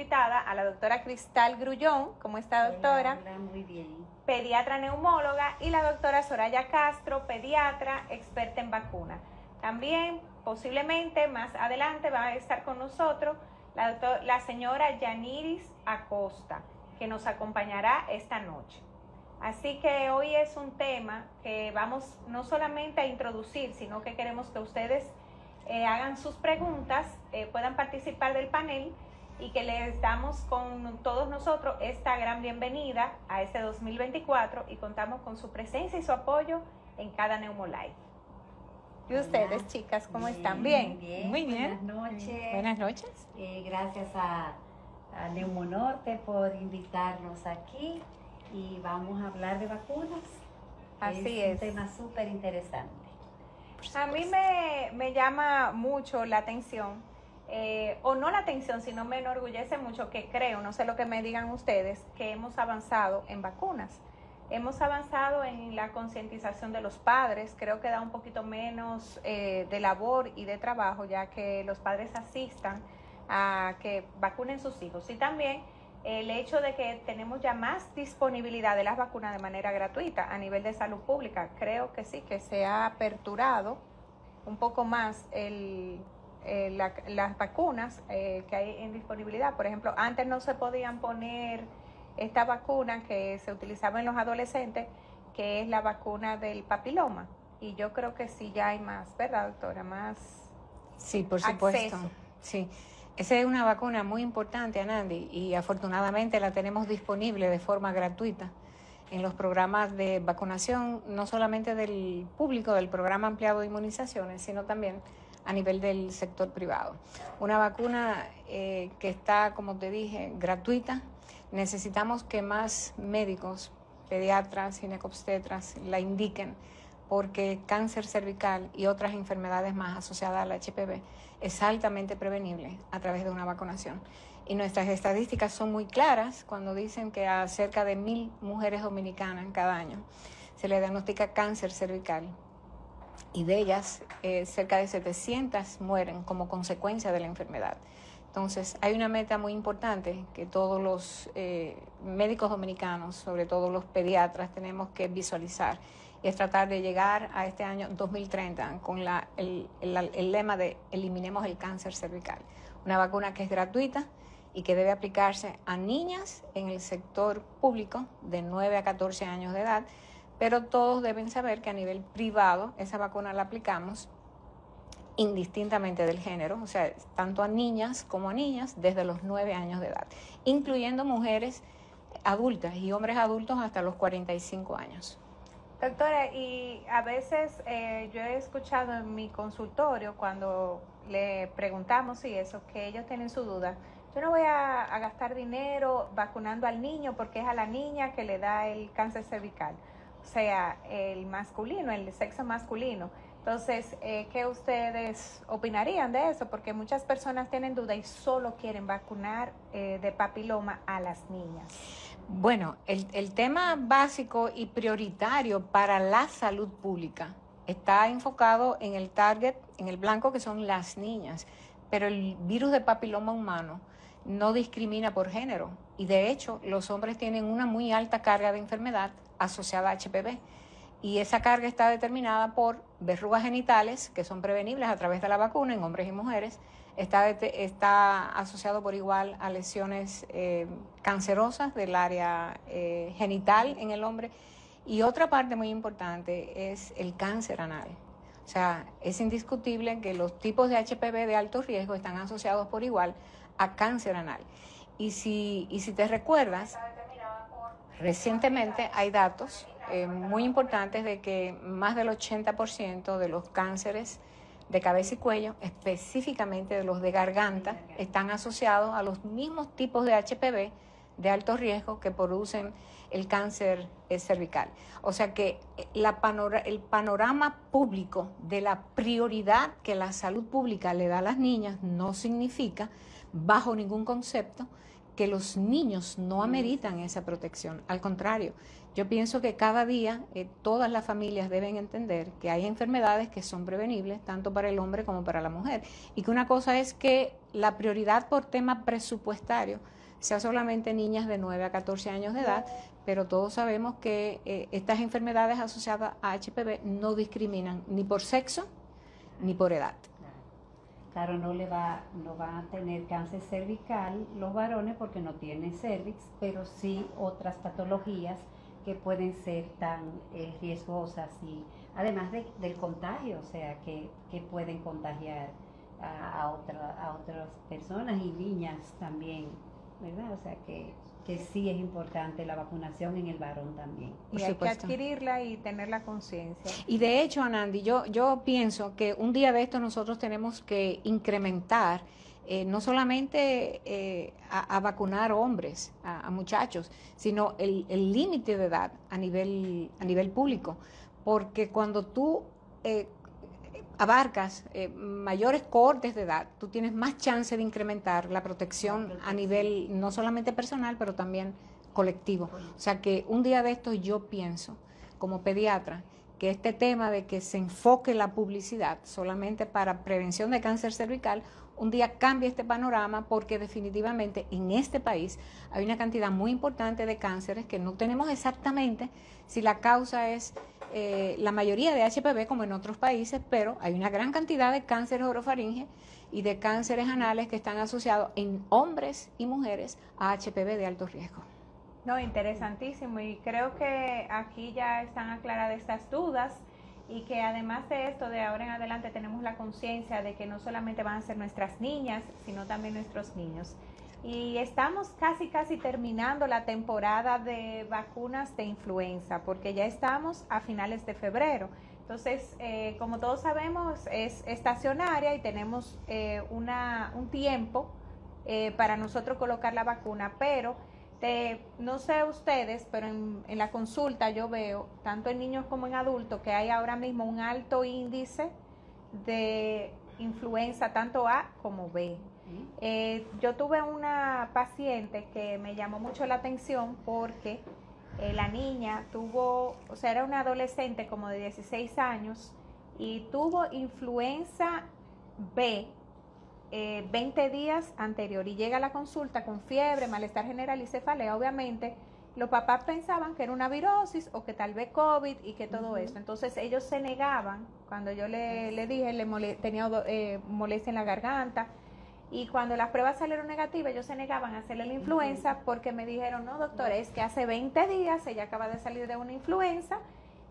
invitada a la doctora Cristal Grullón. ¿Cómo está, doctora? Hola, muy bien. Pediatra neumóloga, y la doctora Soraya Castro, pediatra, experta en También, posiblemente, más adelante va a estar con nosotros la señora Yaniris Acosta, que nos acompañará esta noche. Así que hoy es un tema que vamos no solamente a introducir, sino que queremos que ustedes hagan sus preguntas, puedan participar del panel y que les damos con todos nosotros esta gran bienvenida a este 2024 y contamos con su presencia y su apoyo en cada Neumolife. ¿Y ustedes, chicas, cómo están? ¿Bien? Muy bien. Buenas noches. Buenas noches. Gracias a Neumonorte por invitarnos aquí y vamos a hablar de vacunas. Así es. Un tema súper interesante. A mí me llama mucho la atención, o no la atención, sino me enorgullece mucho que creo, no sé lo que me digan ustedes, que hemos avanzado en vacunas. Hemos avanzado en la concientización de los padres, creo que da un poquito menos de labor y de trabajo, ya que los padres asistan a que vacunen sus hijos. Y también el hecho de que tenemos ya más disponibilidad de las vacunas de manera gratuita a nivel de salud pública, creo que sí, que se ha aperturado un poco más las vacunas que hay en disponibilidad. Por ejemplo, antes no se podían poner esta vacuna que se utilizaba en los adolescentes, que es la vacuna del papiloma, y yo creo que sí ya hay más, ¿verdad, doctora? Más sí, por supuesto. acceso. Sí. Esa es una vacuna muy importante, Anandi, y afortunadamente la tenemos disponible de forma gratuita en los programas de vacunación, no solamente del público, del programa ampliado de inmunizaciones, sino también a nivel del sector privado. Una vacuna que está, como te dije, gratuita. Necesitamos que más médicos, pediatras, ginecobstetras la indiquen, porque cáncer cervical y otras enfermedades más asociadas al HPV es altamente prevenible a través de una vacunación. Y nuestras estadísticas son muy claras cuando dicen que a cerca de 1,000 mujeres dominicanas cada año se le diagnostica cáncer cervical, y de ellas cerca de 700 mueren como consecuencia de la enfermedad. Entonces, hay una meta muy importante que todos los médicos dominicanos, sobre todo los pediatras, tenemos que visualizar, y es tratar de llegar a este año 2030 con el lema de eliminemos el cáncer cervical. Una vacuna que es gratuita y que debe aplicarse a niñas en el sector público de 9 a 14 años de edad, pero todos deben saber que a nivel privado esa vacuna la aplicamos indistintamente del género, o sea, tanto a niñas como a niñas desde los 9 años de edad, incluyendo mujeres adultas y hombres adultos hasta los 45 años. Doctora, y a veces yo he escuchado en mi consultorio cuando le preguntamos y eso, que ellos tienen su duda. Yo no voy a gastar dinero vacunando al niño porque es a la niña que le da el cáncer cervical, o sea, el masculino, el sexo masculino. Entonces, ¿qué ustedes opinarían de eso? Porque muchas personas tienen duda y solo quieren vacunar de papiloma a las niñas. Bueno, el tema básico y prioritario para la salud pública está enfocado en el target, en el blanco, que son las niñas, pero el virus de papiloma humano no discrimina por género, y de hecho los hombres tienen una muy alta carga de enfermedad asociada a HPV, y esa carga está determinada por verrugas genitales que son prevenibles a través de la vacuna en hombres y mujeres. Está asociado por igual a lesiones cancerosas del área genital en el hombre, y otra parte muy importante es el cáncer anal. O sea, es indiscutible que los tipos de HPV de alto riesgo están asociados por igual a cáncer anal. Y si te recuerdas, recientemente hay datos muy importantes de que más del 80% de los cánceres de cabeza y cuello, específicamente de los de garganta, están asociados a los mismos tipos de HPV de alto riesgo que producen el cáncer cervical. O sea que el panorama público de la prioridad que la salud pública le da a las niñas no significa, bajo ningún concepto, que los niños no ameritan esa protección. Al contrario, yo pienso que cada día todas las familias deben entender que hay enfermedades que son prevenibles tanto para el hombre como para la mujer, y que una cosa es que la prioridad por tema presupuestario sea solamente niñas de 9 a 14 años de edad, pero todos sabemos que estas enfermedades asociadas a HPV no discriminan ni por sexo ni por edad. Claro, no van a tener cáncer cervical los varones porque no tienen cervix, pero sí otras patologías que pueden ser tan riesgosas y además del contagio, o sea, que pueden contagiar a otras personas y niñas también, ¿verdad? O sea, que sí es importante la vacunación en el varón también. Y hay que adquirirla y tener la conciencia. Y de hecho, Anandi, yo pienso que un día de esto nosotros tenemos que incrementar no solamente a vacunar hombres, a muchachos, sino el límite de edad a nivel público, porque cuando tú abarcas mayores cohortes de edad, tú tienes más chance de incrementar la protección a nivel no solamente personal, pero también colectivo. O sea que un día de esto yo pienso, como pediatra, que este tema de que se enfoque la publicidad solamente para prevención de cáncer cervical, un día cambie este panorama, porque definitivamente en este país hay una cantidad muy importante de cánceres que no tenemos exactamente si la causa es la mayoría de HPV como en otros países, pero hay una gran cantidad de cánceres orofaringe y de cánceres anales que están asociados en hombres y mujeres a HPV de alto riesgo. No, interesantísimo, y creo que aquí ya están aclaradas estas dudas y que además de esto, de ahora en adelante tenemos la conciencia de que no solamente van a ser nuestras niñas, sino también nuestros niños. Y estamos casi terminando la temporada de vacunas de influenza, porque ya estamos a finales de febrero. Entonces, como todos sabemos, es estacionaria y tenemos un tiempo para nosotros colocar la vacuna, pero no sé ustedes, pero en la consulta yo veo, tanto en niños como en adultos, que hay ahora mismo un alto índice de influenza, tanto A como B. Yo tuve una paciente que me llamó mucho la atención porque la niña era una adolescente como de 16 años y tuvo influenza B 20 días anterior, y llega a la consulta con fiebre, malestar general y cefalea. Obviamente los papás pensaban que era una virosis o que tal vez COVID y que todo eso. Entonces ellos se negaban. Cuando yo le dije, tenía molestia en la garganta, y cuando las pruebas salieron negativas, ellos se negaban a hacerle la influenza porque me dijeron, no doctora, es que hace 20 días ella acaba de salir de una influenza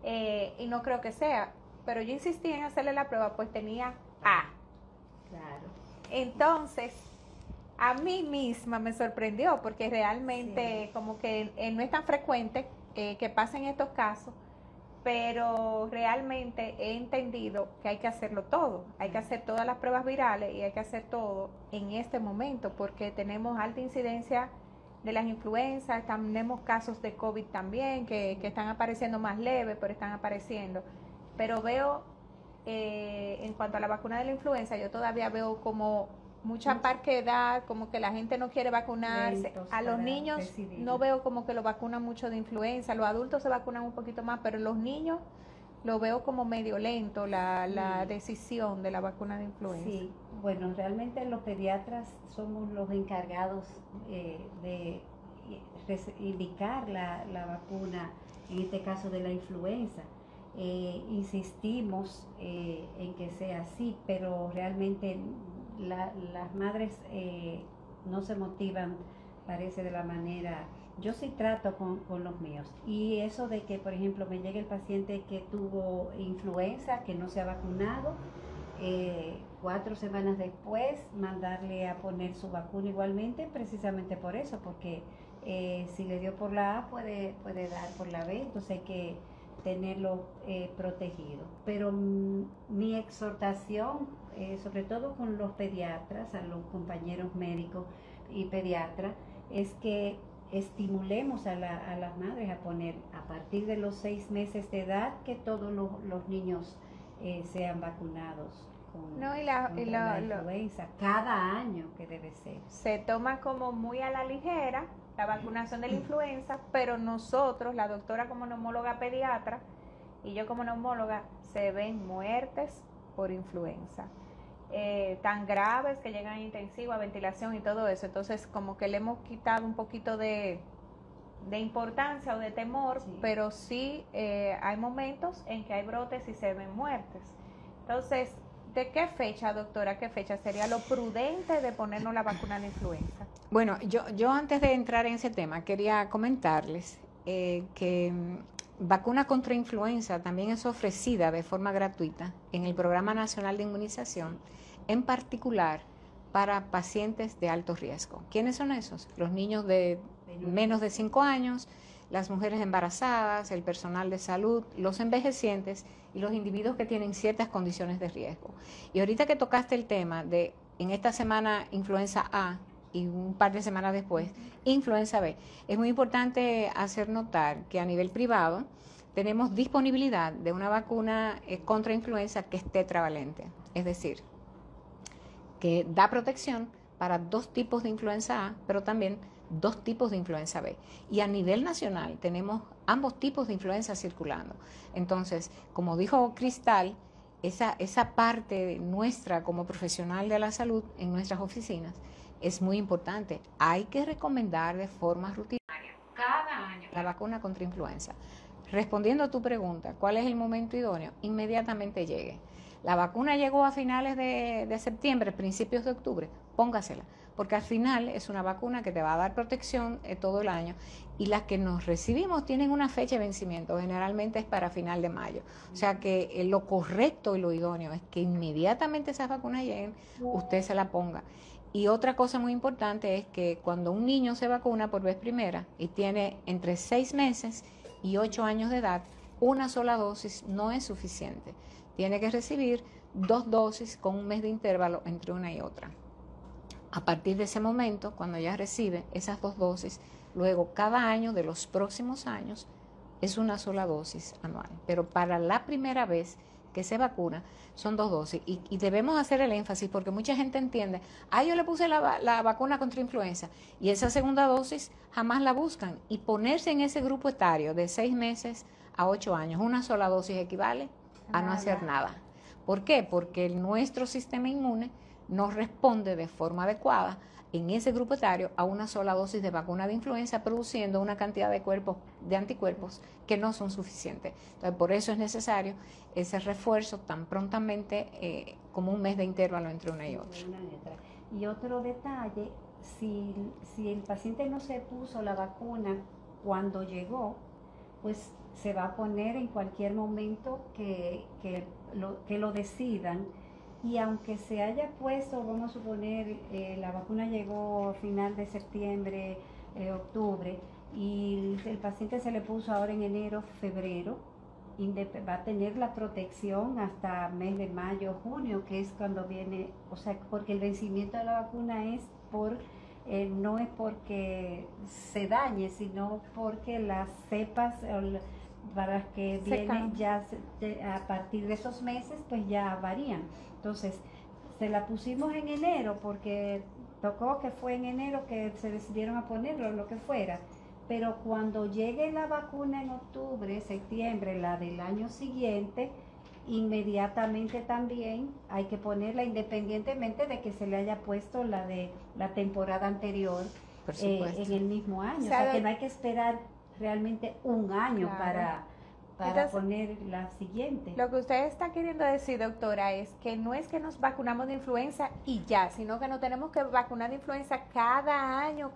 y no creo que sea. Pero yo insistí en hacerle la prueba, pues tenía A. Claro. Entonces, a mí misma me sorprendió porque realmente como que no es tan frecuente que pasen estos casos, pero realmente he entendido que hay que hacerlo todo, hay que hacer todas las pruebas virales y hay que hacer todo en este momento porque tenemos alta incidencia de las influencias, tenemos casos de COVID también que están apareciendo más leves, pero están apareciendo. Pero veo, en cuanto a la vacuna de la influenza, yo todavía veo como mucha parquedad, como que la gente no quiere vacunarse. A los niños no veo como que lo vacunan mucho de influenza, los adultos se vacunan un poquito más, pero los niños lo veo como medio lento la decisión de la vacuna de influenza. Sí, bueno, realmente los pediatras somos los encargados de indicar la vacuna, en este caso de la influenza. Insistimos en que sea así, pero realmente las madres no se motivan, parece, de la manera. Yo sí trato con los míos, y eso de que, por ejemplo, me llegue el paciente que tuvo influenza, que no se ha vacunado, 4 semanas después mandarle a poner su vacuna igualmente, precisamente por eso, porque si le dio por la A puede dar por la B, entonces hay que tenerlo protegido. Pero mi exhortación, sobre todo con los pediatras, a los compañeros médicos y pediatras, es que estimulemos a las madres a poner a partir de los 6 meses de edad que todos los niños sean vacunados con la influenza, cada año, que debe ser. Se toma como muy a la ligera la vacunación de la influenza, pero nosotros, la doctora como neumóloga pediatra y yo como neumóloga, se ven muertes por influenza. tan graves que llegan a intensivo, a ventilación y todo eso. Entonces, como que le hemos quitado un poquito de importancia o de temor, sí. Pero sí hay momentos en que hay brotes y se ven muertes. Entonces, ¿de qué fecha, doctora, qué fecha sería lo prudente de ponernos la vacuna de influenza? Bueno, yo antes de entrar en ese tema quería comentarles que vacuna contra influenza también es ofrecida de forma gratuita en el Programa Nacional de Inmunización, en particular para pacientes de alto riesgo. ¿Quiénes son esos? Los niños de menos de 5 años, las mujeres embarazadas, el personal de salud, los envejecientes y los individuos que tienen ciertas condiciones de riesgo. Y ahorita que tocaste el tema de, en esta semana, influenza A y un par de semanas después, influenza B, es muy importante hacer notar que a nivel privado tenemos disponibilidad de una vacuna contra influenza que es tetravalente, es decir, que da protección para 2 tipos de influenza A, pero también 2 tipos de influenza B. Y a nivel nacional tenemos ambos tipos de influenza circulando. Entonces, como dijo Cristal, esa parte nuestra como profesional de la salud en nuestras oficinas es muy importante. Hay que recomendar de forma rutinaria cada año la vacuna contra influenza. Respondiendo a tu pregunta, ¿cuál es el momento idóneo? Inmediatamente llegue. La vacuna llegó a finales de septiembre, principios de octubre, póngasela, porque al final es una vacuna que te va a dar protección todo el año y las que nos recibimos tienen una fecha de vencimiento, generalmente es para final de mayo. O sea que lo correcto y lo idóneo es que inmediatamente esas vacunas lleguen, usted se la ponga. Y otra cosa muy importante es que cuando un niño se vacuna por vez primera y tiene entre 6 meses y 8 años de edad, una sola dosis no es suficiente. Tiene que recibir 2 dosis con un mes de intervalo entre una y otra. A partir de ese momento, cuando ya recibe esas 2 dosis, luego cada año de los próximos años es una sola dosis anual. Pero para la primera vez que se vacuna son 2 dosis. Y debemos hacer el énfasis porque mucha gente entiende, yo le puse la vacuna contra influenza y esa segunda dosis jamás la buscan. Y ponerse en ese grupo etario de 6 meses a 8 años, una sola dosis equivale a no hacer nada. ¿Por qué? Porque nuestro sistema inmune no responde de forma adecuada en ese grupo etario a una sola dosis de vacuna de influenza, produciendo una cantidad de anticuerpos que no son suficientes. Entonces, por eso es necesario ese refuerzo tan prontamente como un mes de intervalo entre una y otra. Y otro detalle, si el paciente no se puso la vacuna cuando llegó, pues se va a poner en cualquier momento que lo decidan. Y aunque se haya puesto, vamos a suponer, la vacuna llegó a final de septiembre, octubre, y el paciente se le puso ahora en enero, febrero, va a tener la protección hasta mes de mayo, junio, que es cuando viene, o sea, porque el vencimiento de la vacuna es no es porque se dañe, sino porque las cepas para que vienen ya a partir de esos meses, pues ya varían. Entonces, se la pusimos en enero porque tocó que fue en enero que se decidieron a ponerlo, lo que fuera. Pero cuando llegue la vacuna en octubre, septiembre, la del año siguiente, inmediatamente también hay que ponerla independientemente de que se le haya puesto la de la temporada anterior en el mismo año. O sea, que no hay que esperar realmente un año para entonces, poner la siguiente. Lo que usted está queriendo decir, doctora, es que no es que nos vacunamos de influenza y ya, sino que nos tenemos que vacunar de influenza cada año.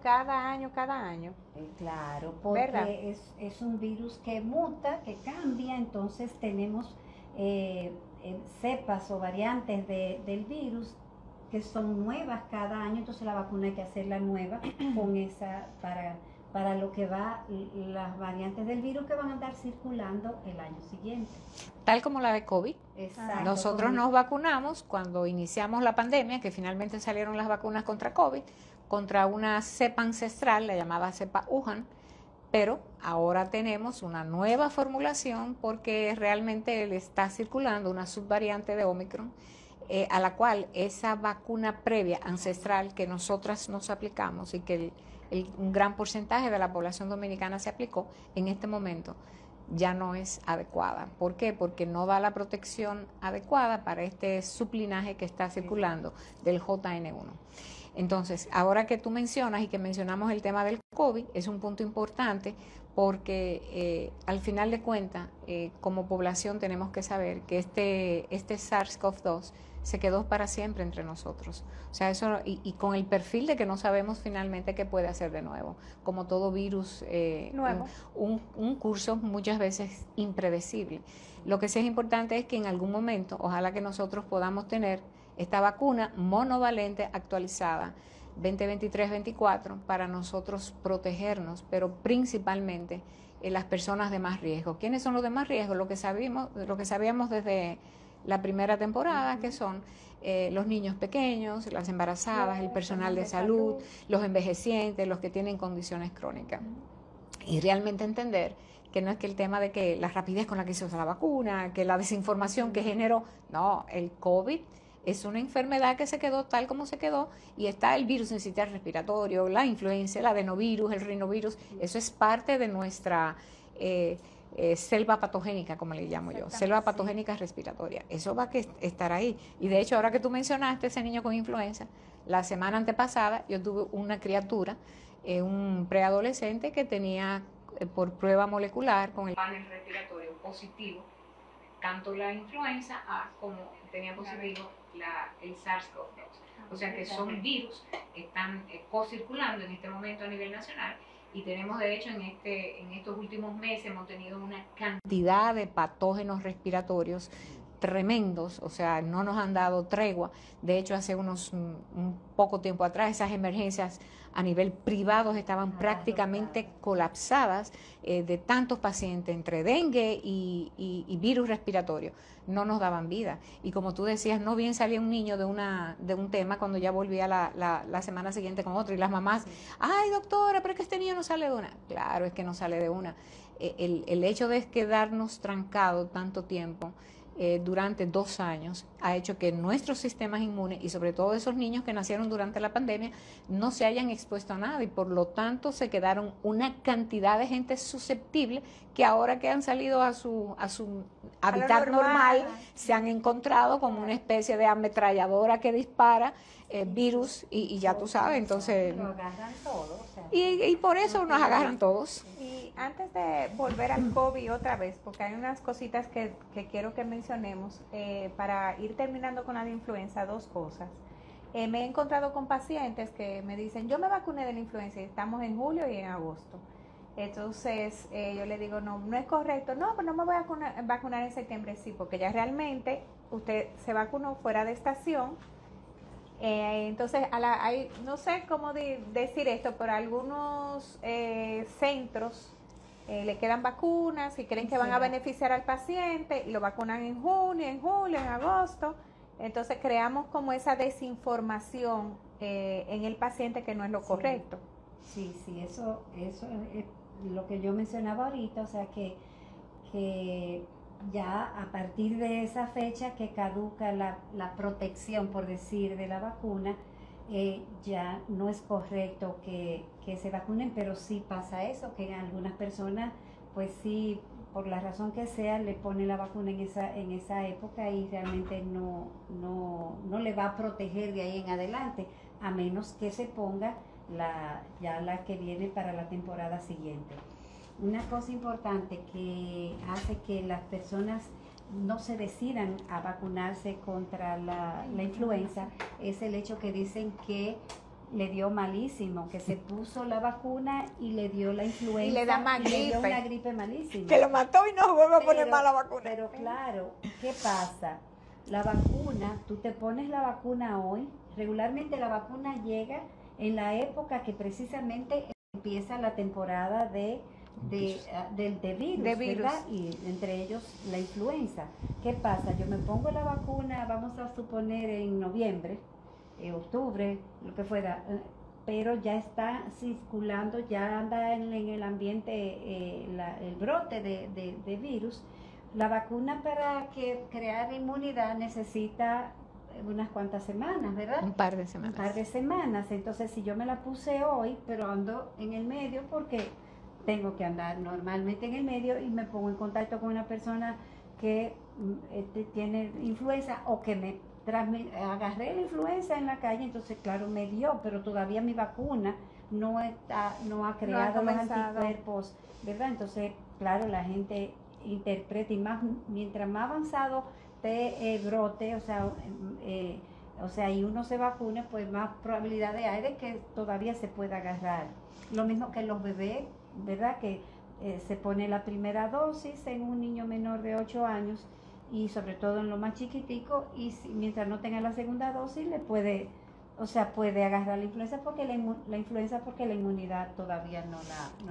Claro, porque es un virus que muta, que cambia, entonces tenemos cepas o variantes del virus que son nuevas cada año, entonces la vacuna hay que hacerla nueva con esa para lo que va las variantes del virus que van a andar circulando el año siguiente. Tal como la de COVID. Exacto. Nosotros nos vacunamos cuando iniciamos la pandemia, que finalmente salieron las vacunas contra COVID, contra una cepa ancestral, la llamada cepa Wuhan, pero ahora tenemos una nueva formulación porque realmente le está circulando una subvariante de Omicron, a la cual esa vacuna previa ancestral que nosotras nos aplicamos y que un gran porcentaje de la población dominicana se aplicó, en este momento ya no es adecuada. ¿Por qué? Porque no da la protección adecuada para este sublinaje que está circulando del JN1. Entonces, ahora que tú mencionas y que mencionamos el tema del COVID, es un punto importante porque al final de cuentas, como población tenemos que saber que este SARS-CoV-2 se quedó para siempre entre nosotros. O sea, eso, y con el perfil de que no sabemos finalmente qué puede hacer de nuevo. Como todo virus, nuevo. Un curso muchas veces impredecible. Lo que sí es importante es que en algún momento, ojalá que nosotros podamos tener esta vacuna monovalente actualizada 2023-24 para nosotros protegernos, pero principalmente las personas de más riesgo. ¿Quiénes son los de más riesgo? Lo que sabíamos desde la primera temporada, que son los niños pequeños, las embarazadas, el personal de salud, los envejecientes, los que tienen condiciones crónicas. Y realmente entender que no es que el tema de que la rapidez con la que se usa la vacuna, que la desinformación que generó, no, el COVID es una enfermedad que se quedó tal como se quedó y está el virus sincitial respiratorio, la influenza, el adenovirus, el rinovirus, eso es parte de nuestra selva patogénica, como le llamo yo, selva patogénica respiratoria. Eso va a estar ahí. Y de hecho, ahora que tú mencionaste ese niño con influenza, la semana antepasada yo tuve una criatura, un preadolescente que tenía por prueba molecular con el panel respiratorio positivo, tanto la influenza A como tenía positivo el SARS-CoV-2. O sea que son virus que están co-circulando en este momento a nivel nacional. Y tenemos, de hecho, en estos últimos meses hemos tenido una cantidad de patógenos respiratorios tremendos, o sea, no nos han dado tregua. De hecho, hace un poco tiempo atrás, esas emergencias a nivel privado estaban prácticamente colapsadas de tantos pacientes entre dengue y virus respiratorio. No nos daban vida. Y como tú decías, no bien salía un niño de un tema cuando ya volvía la semana siguiente con otro. Y las mamás, ay doctora, pero es que este niño no sale de una. Claro, es que no sale de una. El hecho de quedarnos trancados tanto tiempo durante 2 años ha hecho que nuestros sistemas inmunes y sobre todo esos niños que nacieron durante la pandemia no se hayan expuesto a nada y por lo tanto se quedaron una cantidad de gente susceptible que ahora que han salido a su hábitat normal se han encontrado como una especie de ametralladora que dispara virus y ya tú sabes, entonces lo agarran todo, o sea, y por eso nos agarran todos. Y antes de volver al COVID otra vez, porque hay unas cositas que quiero que mencionemos para ir terminando con la de influenza, 2 cosas. Me he encontrado con pacientes que me dicen, yo me vacuné de la influenza y estamos en julio y en agosto. Entonces yo le digo, no es correcto, no, pero no me voy a vacunar en septiembre, sí, porque ya realmente usted se vacunó fuera de estación. Entonces, no sé cómo decir esto, pero algunos centros le quedan vacunas y creen que van a beneficiar al paciente y lo vacunan en junio, en julio, en agosto. Entonces creamos como esa desinformación en el paciente que no es lo correcto. Sí, eso es lo que yo mencionaba ahorita, o sea que ya a partir de esa fecha que caduca la protección, por decir, de la vacuna, ya no es correcto que se vacunen, pero sí pasa eso, que algunas personas, pues sí, por la razón que sea, le ponen la vacuna en esa época y realmente no le va a proteger de ahí en adelante, a menos que se ponga ya la que viene para la temporada siguiente. Una cosa importante que hace que las personas no se decidan a vacunarse contra la influenza es el hecho que dicen que le dio malísimo, que se puso la vacuna y le dio la influenza y le da más gripe. Le dio una gripe malísima. Que lo mató y no vuelve a poner más la vacuna. Pero claro, ¿qué pasa? La vacuna, tú te pones la vacuna hoy, regularmente la vacuna llega en la época que precisamente empieza la temporada de virus, ¿verdad? Y entre ellos la influenza. ¿Qué pasa? Yo me pongo la vacuna, vamos a suponer en noviembre, octubre, lo que fuera, pero ya está circulando, ya anda en el ambiente el brote de virus. La vacuna para crear inmunidad necesita unas cuantas semanas, ¿verdad? Un par de semanas. Entonces, si yo me la puse hoy, pero ando en el medio porque tengo que andar normalmente en el medio y me pongo en contacto con una persona que tiene influenza o que agarré la influenza en la calle, entonces claro me dio, pero todavía mi vacuna no ha creado los anticuerpos, ¿verdad? Entonces claro, la gente interpreta, y más mientras más avanzado te brote, o sea, y uno se vacune, pues más probabilidades hay de que todavía se pueda agarrar. Lo mismo que los bebés, ¿verdad? Que se pone la primera dosis en un niño menor de 8 años y sobre todo en lo más chiquitico, y mientras no tenga la segunda dosis le puede agarrar la influenza porque la inmunidad todavía no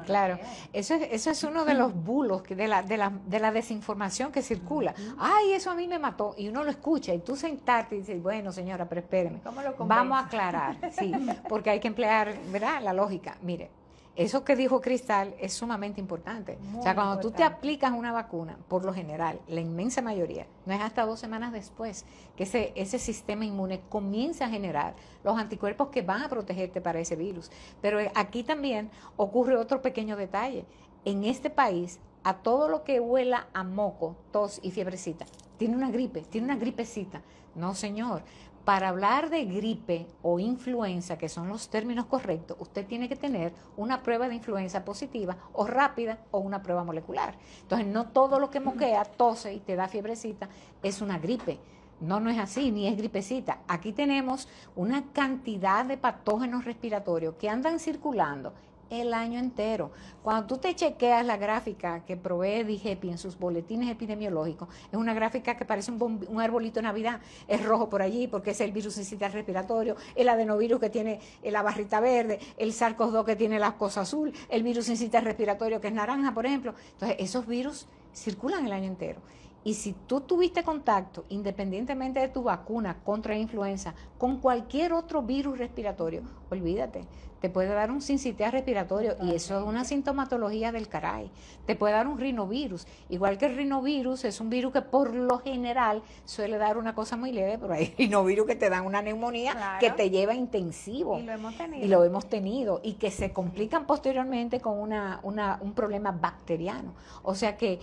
claro, la crea. Eso es uno de los bulos de la desinformación que circula. Ay, eso a mí me mató, y uno lo escucha y tú sentarte y dices, bueno señora, pero espéreme, vamos a aclarar, sí, porque hay que emplear, ¿verdad?, la lógica. Mire, eso que dijo Cristal es sumamente importante. O sea, cuando tú te aplicas una vacuna, por lo general, la inmensa mayoría, no es hasta 2 semanas después que ese sistema inmune comienza a generar los anticuerpos que van a protegerte para ese virus. Pero aquí también ocurre otro pequeño detalle. En este país, a todo lo que huela a moco, tos y fiebrecita, tiene una gripecita. No, señor. Para hablar de gripe o influenza, que son los términos correctos, usted tiene que tener una prueba de influenza positiva o rápida o una prueba molecular. Entonces, no todo lo que moquea, tose y te da fiebrecita es una gripe. No, no es así, ni es gripecita. Aquí tenemos una cantidad de patógenos respiratorios que andan circulando el año entero. Cuando tú te chequeas la gráfica que provee DIGEPI en sus boletines epidemiológicos, es una gráfica que parece un arbolito de Navidad. Es rojo por allí porque es el virus sincitial respiratorio, el adenovirus que tiene la barrita verde, el SARS-CoV-2 que tiene la cosa azul, el virus sincitial respiratorio que es naranja, por ejemplo. Entonces, esos virus circulan el año entero. Y si tú tuviste contacto, independientemente de tu vacuna contra la influenza, con cualquier otro virus respiratorio, olvídate, te puede dar un sincitial respiratorio y eso es una sintomatología del caray. Te puede dar un rinovirus, igual que el rinovirus es un virus que por lo general suele dar una cosa muy leve, pero hay rinovirus que te dan una neumonía que te lleva a intensivo. Y lo hemos tenido. Y lo hemos tenido, y que se complican posteriormente con un problema bacteriano. O sea que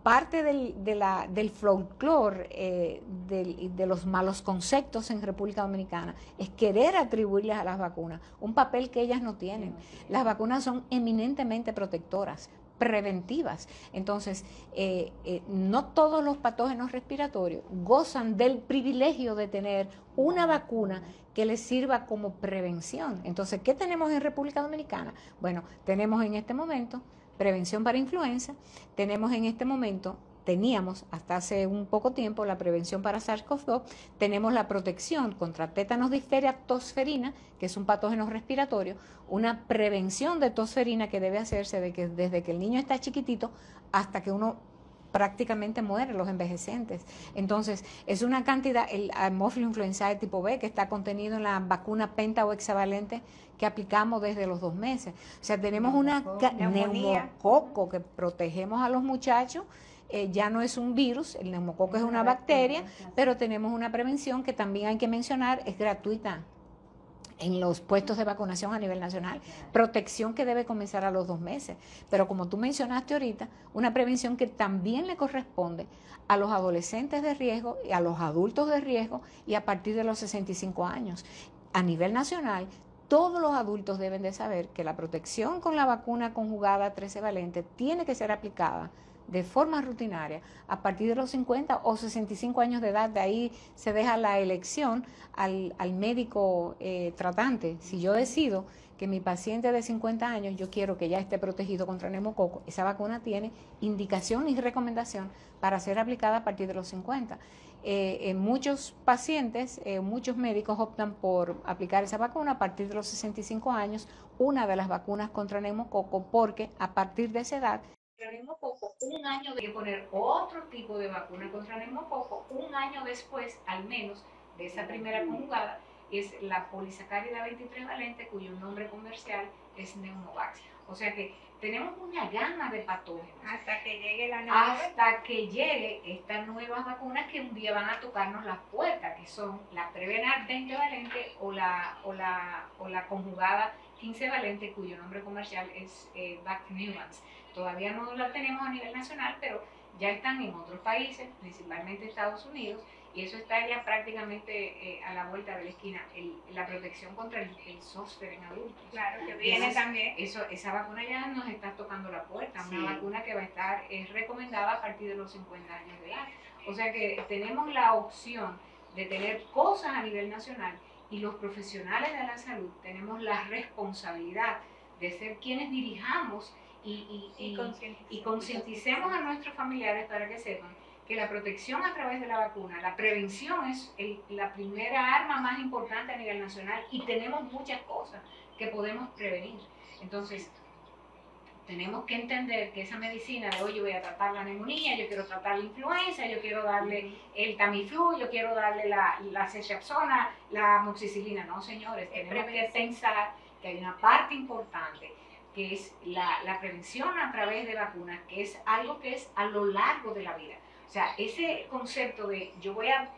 parte del folclore de los malos conceptos en República Dominicana es querer atribuirles a las vacunas un papel que ellas no tienen. Las vacunas son eminentemente protectoras, preventivas. Entonces, no todos los patógenos respiratorios gozan del privilegio de tener una vacuna que les sirva como prevención. Entonces, ¿qué tenemos en República Dominicana? Bueno, tenemos en este momento prevención para influenza, teníamos hasta hace un poco tiempo la prevención para SARS-CoV-2, tenemos la protección contra tétanos, difteria, tosferina, que es un patógeno respiratorio, una prevención de tosferina que debe hacerse desde que el niño está chiquitito hasta que uno prácticamente muere, los envejecientes. Entonces, es una cantidad, el Haemophilus influenzae tipo B, que está contenido en la vacuna penta o hexavalente que aplicamos desde los 2 meses. O sea, tenemos una neumococo que protegemos a los muchachos. Ya no es un virus, el neumococo es una bacteria, pero tenemos una prevención que también hay que mencionar, es gratuita en los puestos de vacunación a nivel nacional, protección que debe comenzar a los 2 meses, pero como tú mencionaste ahorita, una prevención que también le corresponde a los adolescentes de riesgo y a los adultos de riesgo y a partir de los 65 años. A nivel nacional, todos los adultos deben de saber que la protección con la vacuna conjugada 13 valente tiene que ser aplicada de forma rutinaria a partir de los 50 o 65 años de edad. De ahí se deja la elección al médico tratante. Si yo decido que mi paciente de 50 años, yo quiero que ya esté protegido contra neumococo, esa vacuna tiene indicación y recomendación para ser aplicada a partir de los 50. Muchos pacientes, muchos médicos optan por aplicar esa vacuna a partir de los 65 años, una de las vacunas contra neumococo, porque a partir de esa edad neumococo, un año de poner otro tipo de vacuna contra neumococo, un año después, al menos, de esa primera conjugada, es la polisacárida 23 valente, cuyo nombre comercial es Pneumovax. O sea que tenemos una gama de patógenos. Hasta que llegue estas nuevas vacunas que un día van a tocarnos las puertas, que son la Prevenar 20 valente o la la conjugada 15 valente, cuyo nombre comercial es Vacnumance. Todavía no la tenemos a nivel nacional, pero ya están en otros países, principalmente Estados Unidos, y eso está ya prácticamente a la vuelta de la esquina. La protección contra el zóster en adultos. Claro, que viene también. Esa vacuna ya nos está tocando la puerta, una vacuna que va a estar recomendada a partir de los 50 años de edad. O sea que tenemos la opción de tener cosas a nivel nacional, y los profesionales de la salud tenemos la responsabilidad de ser quienes dirijamos y concienticemos a nuestros familiares para que sepan que la protección a través de la vacuna, la prevención es la primera arma más importante a nivel nacional, y tenemos muchas cosas que podemos prevenir. Entonces, tenemos que entender que esa medicina de hoy yo voy a tratar la neumonía, yo quiero tratar la influenza, yo quiero darle el Tamiflu, yo quiero darle la ceftriaxona, la amoxicilina. No, señores, tenemos que pensar que hay una parte importante que es la prevención a través de vacunas, que es algo que es a lo largo de la vida. O sea, ese concepto de yo voy a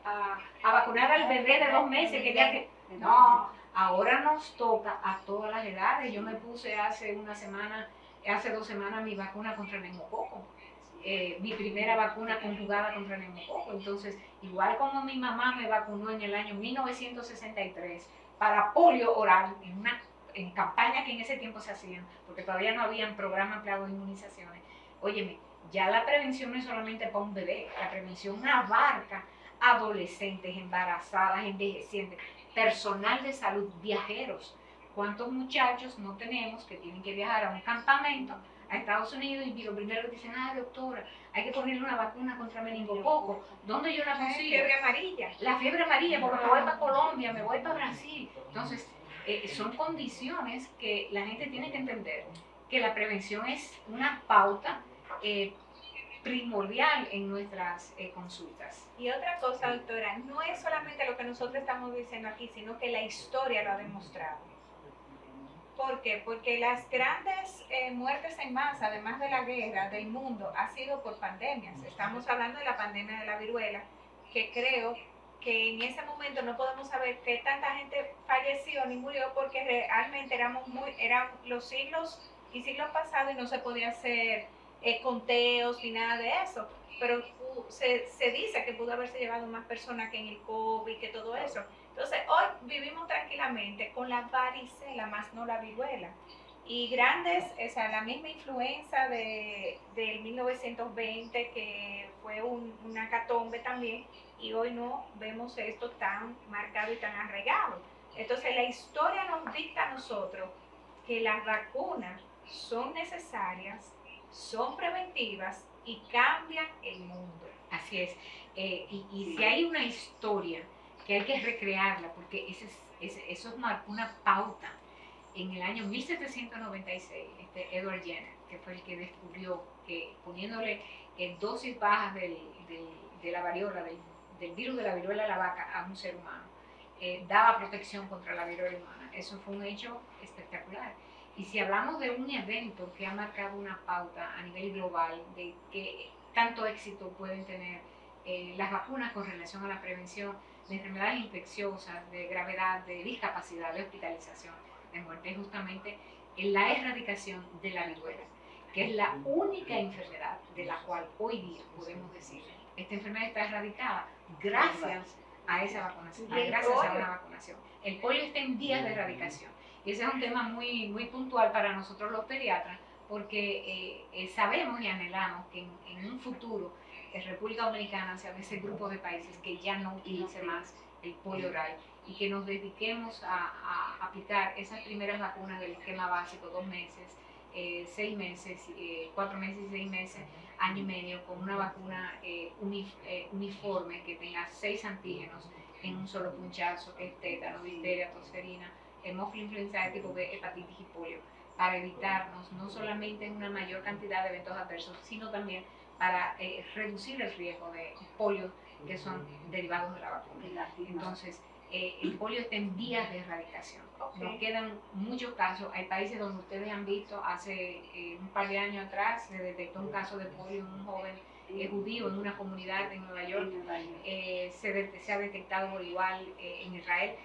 vacunar al bebé de 2 meses, que ya que... No, ahora nos toca a todas las edades. Yo me puse hace 2 semanas mi vacuna contra el neumococo, mi primera vacuna conjugada contra el neumococo. Entonces, igual como mi mamá me vacunó en el año 1963 para polio oral, en campañas que en ese tiempo se hacían, porque todavía no habían programa ampliado de inmunizaciones. Óyeme, ya la prevención no es solamente para un bebé, la prevención abarca adolescentes, embarazadas, envejecientes, personal de salud, viajeros. ¿Cuántos muchachos no tenemos que tienen que viajar a un campamento a Estados Unidos y lo primero que dicen, doctora, hay que ponerle una vacuna contra meningococo? ¿Dónde yo la consigo? La fiebre amarilla. La fiebre amarilla, porque me voy para Colombia, me voy para Brasil. Entonces, son condiciones que la gente tiene que entender, que la prevención es una pauta primordial en nuestras consultas. Y otra cosa, doctora, no es solamente lo que nosotros estamos diciendo aquí, sino que la historia lo ha demostrado. ¿Por qué? Porque las grandes muertes en masa, además de la guerra del mundo, ha sido por pandemias. Estamos hablando de la pandemia de la viruela, que creo que en ese momento no podemos saber qué tanta gente falleció ni murió, porque realmente eran los siglos y siglos pasados y no se podía hacer conteos ni nada de eso. Pero se dice que pudo haberse llevado más personas que en el COVID, que todo eso. Entonces, hoy vivimos tranquilamente con la varicela, más no la viruela. Y la misma influenza del 1920, que fue una hecatombe también, y hoy no vemos esto tan marcado y tan arraigado. Entonces, la historia nos dicta a nosotros que las vacunas son necesarias, son preventivas y cambian el mundo. Así es. Y si hay una historia que hay que recrearla, porque eso marcó una pauta. En el año 1796, Edward Jenner, que fue el que descubrió que poniéndole dosis bajas de la variola, del virus de la viruela de la vaca a un ser humano, daba protección contra la viruela humana. Eso fue un hecho espectacular. Y si hablamos de un evento que ha marcado una pauta a nivel global de que tanto éxito pueden tener las vacunas con relación a la prevención de enfermedades infecciosas, de gravedad, de discapacidad, de hospitalización, de muerte, es justamente la erradicación de la viruela, que es la única enfermedad de la cual hoy día podemos decir esta enfermedad está erradicada gracias a esa vacunación, gracias a una vacunación. El polio está en vías de erradicación. Y ese es un tema muy, muy puntual para nosotros los pediatras, porque sabemos y anhelamos que en un futuro República Dominicana sea de ese grupo de países que ya no utilice más el polio oral y que nos dediquemos a aplicar esas primeras vacunas del esquema básico, 2 meses, 6 meses, 4 meses y 6 meses, año y medio, con una vacuna uniforme que tenga 6 antígenos en un solo punchazo, que es tétano, difteria, tosferina, hemófilo influenza tipo B, hepatitis y polio, para evitarnos no solamente una mayor cantidad de eventos adversos, sino también para reducir el riesgo de polio que son derivados de la vacuna. Entonces, el polio está en vías de erradicación. Nos quedan muchos casos. Hay países donde ustedes han visto, hace un par de años atrás, se detectó un caso de polio en un joven judío en una comunidad en Nueva York. Se ha detectado por igual en Israel.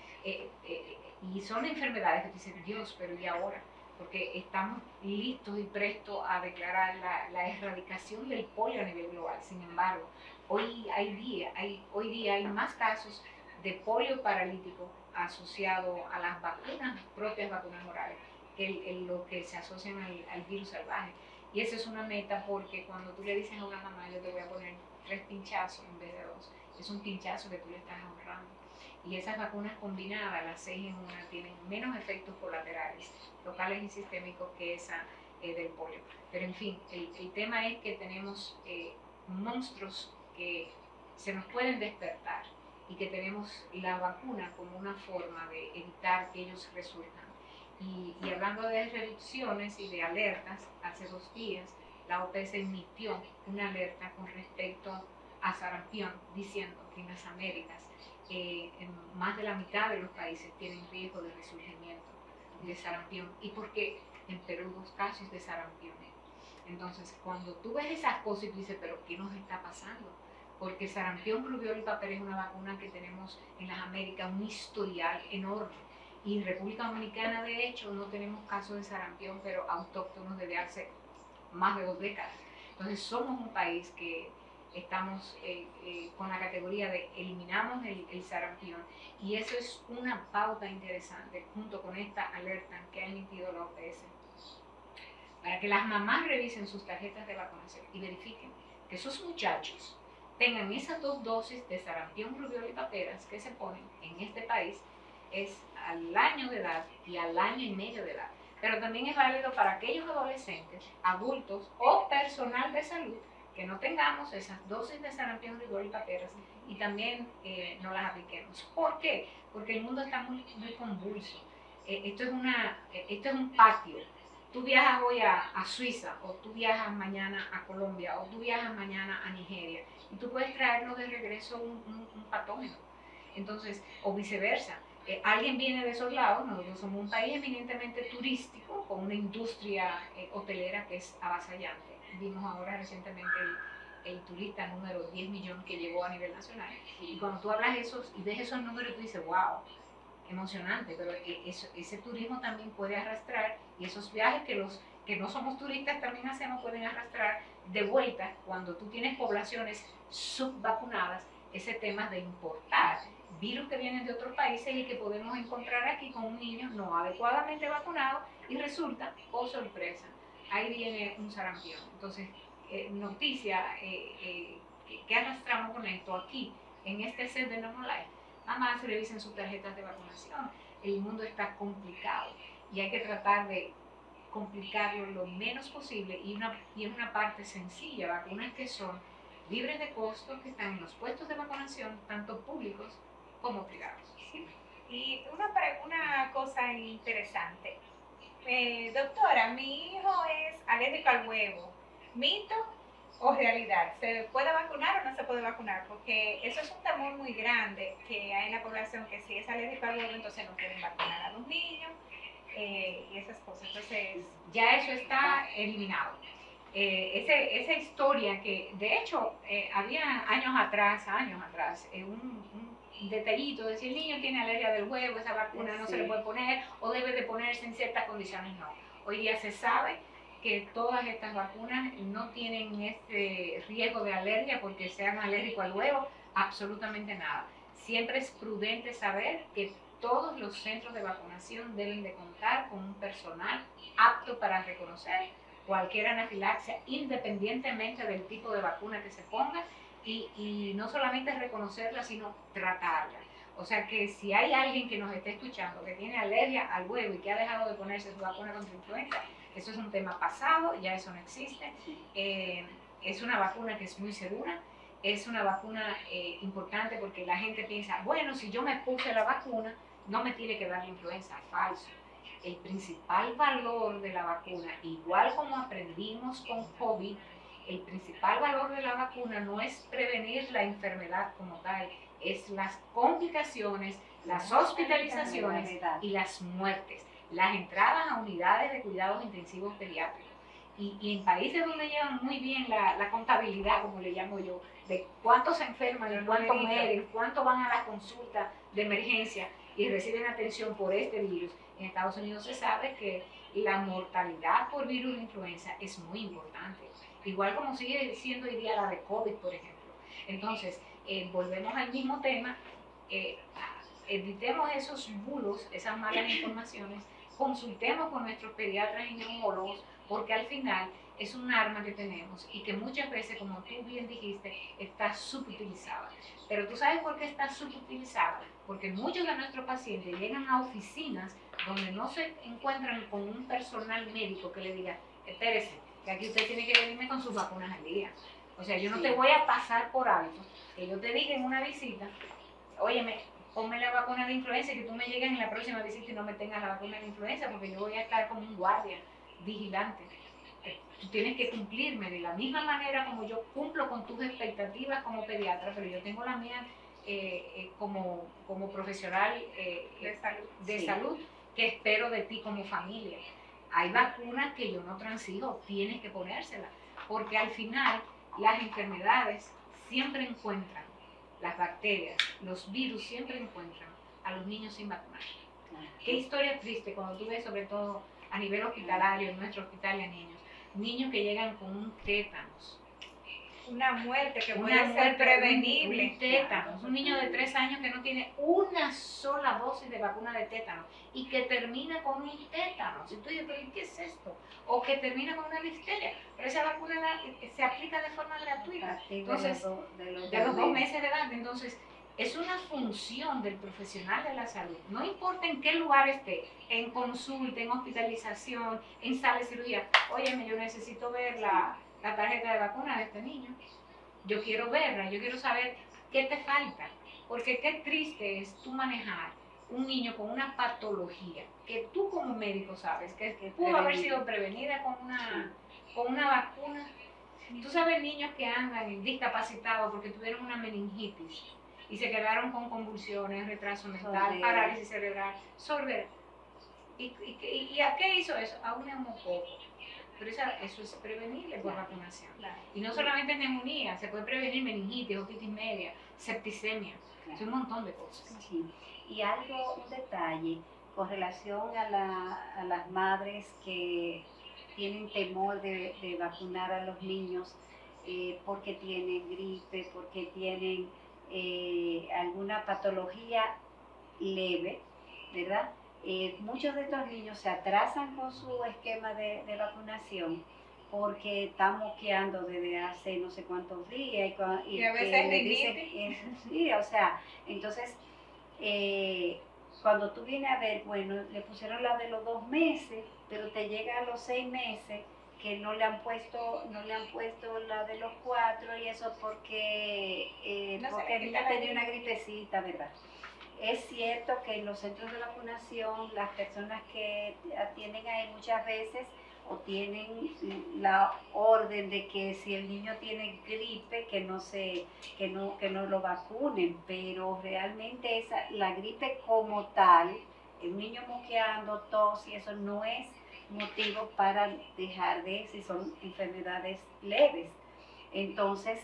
y son enfermedades que te dicen, Dios, pero ¿y ahora? Porque estamos listos y prestos a declarar la erradicación del polio a nivel global. Sin embargo, hoy día hay más casos de polio paralítico asociado a las vacunas, propias vacunas orales, que lo que se asocian al virus salvaje. Y esa es una meta, porque cuando tú le dices a una mamá, yo te voy a poner 3 pinchazos en vez de 2, es un pinchazo que tú le estás ahorrando. Y esas vacunas combinadas, las 6 en una, tienen menos efectos colaterales locales y sistémicos que esa del polio. Pero en fin, el tema es que tenemos monstruos que se nos pueden despertar y que tenemos la vacuna como una forma de evitar que ellos resurjan. Y hablando de reducciones y de alertas, hace 2 días la OPS emitió una alerta con respecto a sarampión, diciendo que en las Américas en más de la mitad de los países tienen riesgo de resurgimiento de sarampión. ¿Y por qué? En Perú 2 casos de sarampión. Entonces, cuando tú ves esas cosas y tú dices, pero ¿qué nos está pasando? Porque sarampión, rubiola y papel es una vacuna que tenemos en las Américas, un historial enorme. Y en República Dominicana, de hecho, no tenemos casos de sarampión, pero autóctonos desde hace más de 2 décadas. Entonces, somos un país que estamos con la categoría de eliminamos el sarampión, y eso es una pauta interesante junto con esta alerta que ha emitido la OPS para que las mamás revisen sus tarjetas de vacunación y verifiquen que sus muchachos tengan esas 2 dosis de sarampión, rubiola y paperas que se ponen en este país, es al año de edad y al año y medio de edad. Pero también es válido para aquellos adolescentes, adultos o personal de salud que no tengamos esas dosis de sarampión, rubiola y paperas y también no las apliquemos. ¿Por qué? Porque el mundo está muy convulso. Esto es un patio. Tú viajas hoy a Suiza, o tú viajas mañana a Colombia, o tú viajas mañana a Nigeria, y tú puedes traernos de regreso un patógeno. Entonces, o viceversa. Alguien viene de esos lados. Nosotros somos un país eminentemente turístico, con una industria hotelera que es avasallante. Vimos ahora recientemente el turista número 10 millones que llegó a nivel nacional. Y cuando tú hablas y ves esos números, tú dices, wow, emocionante, pero ese turismo también puede arrastrar, y esos viajes que no somos turistas también hacemos, pueden arrastrar de vuelta, cuando tú tienes poblaciones subvacunadas, ese tema de importar virus que vienen de otros países y que podemos encontrar aquí con un niño no adecuadamente vacunado, y resulta, oh sorpresa, ahí viene un sarampión. Entonces, noticia que arrastramos con esto aquí, en este set de Normalife. Mamás, revisen sus tarjetas de vacunación. El mundo está complicado y hay que tratar de complicarlo lo menos posible, y es una parte sencilla, vacunas que son libres de costo, que están en los puestos de vacunación, tanto públicos como privados. Sí. Y una cosa interesante. Doctora, mi hijo es alérgico al huevo. ¿Mito o realidad? ¿Se puede vacunar o no se puede vacunar? Porque eso es un temor muy grande que hay en la población, que si es alérgico al huevo, entonces no quieren vacunar a los niños y esas cosas. Entonces, ya eso está eliminado. Esa historia que, de hecho, había años atrás, un detallito de si el niño tiene alergia del huevo, esa vacuna no se le puede poner, o debe de ponerse en ciertas condiciones. No. Hoy día se sabe que todas estas vacunas no tienen este riesgo de alergia porque sean alérgicos al huevo, absolutamente nada. Siempre es prudente saber que todos los centros de vacunación deben de contar con un personal apto para reconocer cualquier anafilaxia, independientemente del tipo de vacuna que se ponga, y no solamente reconocerla, sino tratarla. O sea que si hay alguien que nos esté escuchando que tiene alergia al huevo y que ha dejado de ponerse su vacuna contra influenza, eso es un tema pasado, ya eso no existe. Es una vacuna que es muy segura, es una vacuna importante, porque la gente piensa, bueno, si yo me puse la vacuna, no me tiene que dar la influenza. Falso. El principal valor de la vacuna, igual como aprendimos con COVID, el principal valor de la vacuna no es prevenir la enfermedad como tal, es las complicaciones, las hospitalizaciones y las muertes, las entradas a unidades de cuidados intensivos pediátricos. Y en países donde llevan muy bien la contabilidad, como le llamo yo, de cuántos se enferman, cuántos mueren, cuántos van a las consultas de emergencia, y reciben atención por este virus. En Estados Unidos se sabe que la mortalidad por virus de influenza es muy importante, igual como sigue siendo hoy día la de COVID, por ejemplo. Entonces, volvemos al mismo tema, evitemos esos bulos, esas malas informaciones, consultemos con nuestros pediatras y neumólogos, porque al final es un arma que tenemos y que muchas veces, como tú bien dijiste, está subutilizada. Pero tú sabes por qué está subutilizada, porque muchos de nuestros pacientes llegan a oficinas donde no se encuentran con un personal médico que le diga, espérese, que aquí usted tiene que venirme con sus vacunas al día. O sea, yo no te voy a pasar por alto, que yo te diga en una visita, óyeme, ponme la vacuna de influenza y que tú me llegues en la próxima visita y no me tengas la vacuna de influenza, porque yo voy a estar como un guardia, vigilante. Tú tienes que cumplirme de la misma manera como yo cumplo con tus expectativas como pediatra, pero yo tengo la mía como profesional de salud que espero de ti como familia. Hay vacunas que yo no transigo, tienes que ponérselas, porque al final las enfermedades siempre encuentran, las bacterias, los virus siempre encuentran a los niños sin vacunar. Qué historia triste cuando tú ves, sobre todo a nivel hospitalario, en nuestro hospital de niños que llegan con un tétanos. Una muerte que puede ser prevenible. Un tétanos, un niño de 3 años que no tiene una sola dosis de vacuna de tétanos y que termina con un tétanos. Y tú dices, ¿pero qué es esto? O que termina con una difteria. Pero esa vacuna se aplica de forma gratuita. Entonces, de los 2 meses de edad. Entonces, es una función del profesional de la salud. No importa en qué lugar esté, en consulta, en hospitalización, en sala de cirugía. Óyeme, yo necesito ver la tarjeta de vacuna de este niño. Yo quiero verla, yo quiero saber qué te falta. Porque qué triste es tú manejar un niño con una patología que tú como médico sabes que pudo haber sido prevenida con una vacuna. Tú sabes niños que andan discapacitados porque tuvieron una meningitis y se quedaron con convulsiones, retraso mental, parálisis cerebral, sordera. ¿Y a qué hizo eso? A un neumococo. Pero eso es prevenible por vacunación. Claro. Y no solamente neumonía, se puede prevenir meningitis, otitis media, septicemia, es un montón de cosas. Sí. Y un detalle con relación a las madres que tienen temor de vacunar a los niños porque tienen gripe, porque tienen alguna patología leve, ¿verdad? Muchos de estos niños se atrasan con su esquema de vacunación porque están moqueando desde hace no sé cuántos días y a veces le dicen sí, o sea, entonces cuando tú vienes a ver, bueno, le pusieron la de los 2 meses, pero te llega a los 6 meses que no le han puesto la de los 4 y eso porque el niño tenía una gripecita, ¿verdad? Es cierto que en los centros de vacunación las personas que atienden ahí muchas veces o tienen la orden de que si el niño tiene gripe que no lo vacunen, pero realmente la gripe como tal, un niño moqueando, tos y eso no es motivo para dejar si son enfermedades leves. Entonces,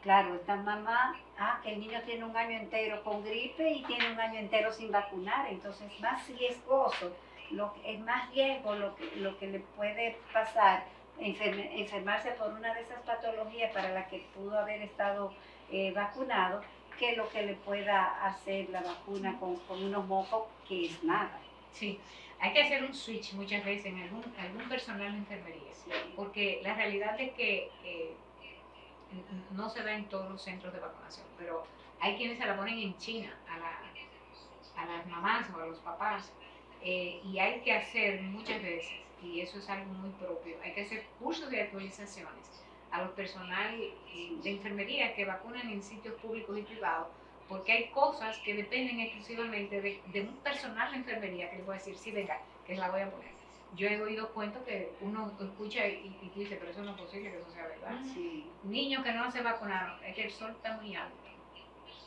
claro, esta mamá, que el niño tiene un año entero con gripe y tiene un año entero sin vacunar, entonces más riesgoso, es más riesgo lo que le puede pasar, enfermarse por una de esas patologías para la que pudo haber estado vacunado, que lo que le pueda hacer la vacuna con unos mocos, que es nada. Sí, hay que hacer un switch muchas veces en algún personal de enfermería, sí. Porque la realidad es que no se da en todos los centros de vacunación, pero hay quienes se la ponen en China a las mamás o a los papás, y hay que hacer muchas veces, y eso es algo muy propio, hay que hacer cursos de actualizaciones a los personal de enfermería que vacunan en sitios públicos y privados, porque hay cosas que dependen exclusivamente de un personal de enfermería que le puede decir, sí, venga, que la voy a poner. Yo he oído cuentos que uno escucha y dice, pero eso no es posible que eso sea verdad. Sí. Niños que no se vacunaron, es que el sol está muy alto,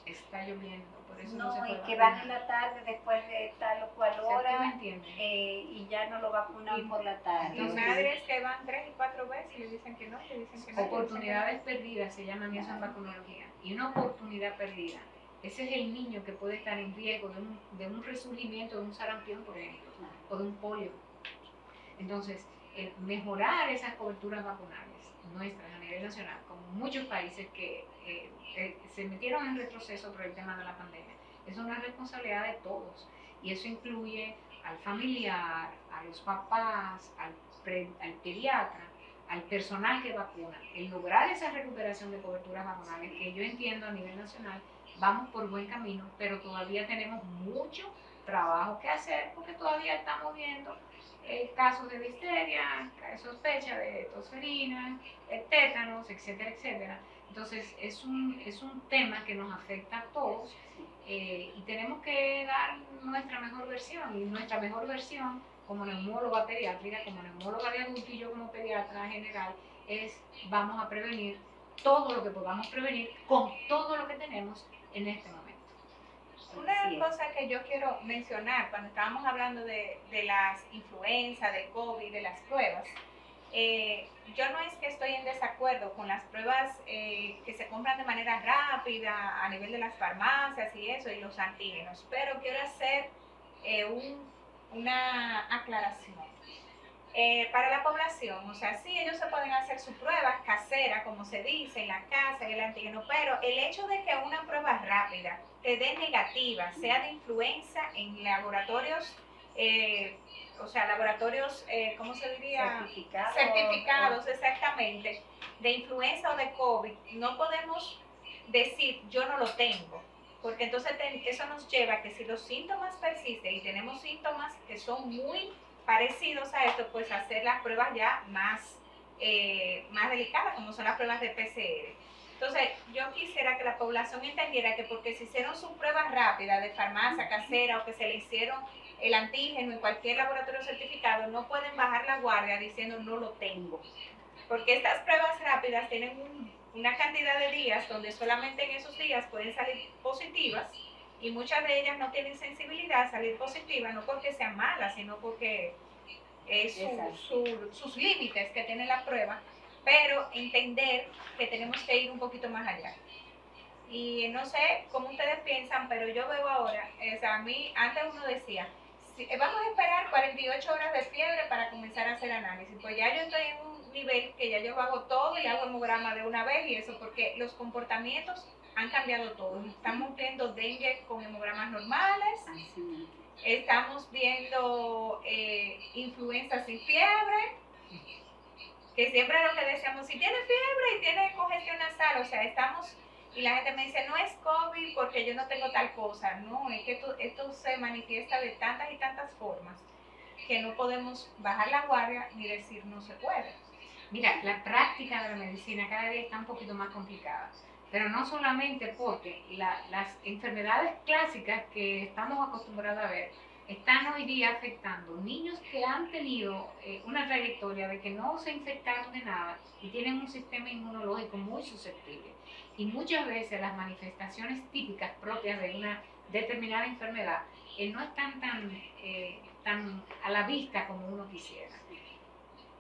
está lloviendo, por eso no se puede vacunar. Y que van en la tarde después de tal o cual hora, ¿me entiendes? Y ya no lo vacunan por la tarde. Y madres que van 3 y 4 veces y le dicen que no, le dicen que no. Oportunidades perdidas se llaman eso en vacunología. Y una oportunidad perdida ese es el niño que puede estar en riesgo de un resurgimiento de un sarampión, por ejemplo, o de un polio. Entonces, mejorar esas coberturas vacunales nuestras a nivel nacional, como muchos países que se metieron en retroceso por el tema de la pandemia, es una responsabilidad de todos. Y eso incluye al familiar, a los papás, al pediatra, al personal que vacuna. El lograr esa recuperación de coberturas vacunales, que yo entiendo a nivel nacional, vamos por buen camino, pero todavía tenemos mucho trabajo que hacer porque todavía estamos viendo casos de difteria, sospecha de tosferina, tétanos, etcétera, etcétera. Entonces es un tema que nos afecta a todos y tenemos que dar nuestra mejor versión. Y nuestra mejor versión como neumóloga pediátrica, como neumóloga de adulto y yo como pediatra general, es vamos a prevenir todo lo que podamos prevenir con todo lo que tenemos en este momento. Una cosa que yo quiero mencionar cuando estábamos hablando de las influencias, de COVID, de las pruebas, yo no es que estoy en desacuerdo con las pruebas que se compran de manera rápida a nivel de las farmacias y eso, y los antígenos, pero quiero hacer una aclaración. Para la población, o sea, sí, ellos se pueden hacer sus pruebas caseras, como se dice, en la casa, el antígeno, pero el hecho de que una prueba rápida te dé negativa, sea de influenza en laboratorios, o sea, laboratorios, ¿cómo se diría? Certificados, exactamente, de influenza o de COVID, no podemos decir yo no lo tengo, porque entonces eso nos lleva a que si los síntomas persisten y tenemos síntomas que son muy parecidos a esto, pues hacer las pruebas ya más delicadas, como son las pruebas de PCR. Entonces, yo quisiera que la población entendiera que porque se hicieron sus pruebas rápidas de farmacia casera o que se le hicieron el antígeno en cualquier laboratorio certificado, no pueden bajar la guardia diciendo no lo tengo. Porque estas pruebas rápidas tienen una cantidad de días donde solamente en esos días pueden salir positivas, y muchas de ellas no tienen sensibilidad a salir positivas, no porque sean malas, sino porque es sus límites que tiene la prueba, pero entender que tenemos que ir un poquito más allá. Y no sé cómo ustedes piensan, pero yo veo ahora, o sea, a mí, antes uno decía, vamos a esperar 48 horas de fiebre para comenzar a hacer análisis. Pues ya yo estoy en un nivel que ya yo hago todo y hago hemograma de una vez, y eso porque los comportamientos han cambiado todo. Estamos viendo dengue con hemogramas normales, estamos viendo influenza sin fiebre, que siempre es lo que decíamos, si tiene fiebre y tiene congestión nasal, o sea, estamos... Y la gente me dice, no es COVID porque yo no tengo tal cosa. No, es que esto se manifiesta de tantas y tantas formas que no podemos bajar la guardia ni decir no se puede. Mira, la práctica de la medicina cada día está un poquito más complicada, pero no solamente porque las enfermedades clásicas que estamos acostumbrados a ver están hoy día afectando niños que han tenido una trayectoria de que no se infectaron de nada y tienen un sistema inmunológico muy susceptible. Y muchas veces las manifestaciones típicas propias de una determinada enfermedad no están tan a la vista como uno quisiera.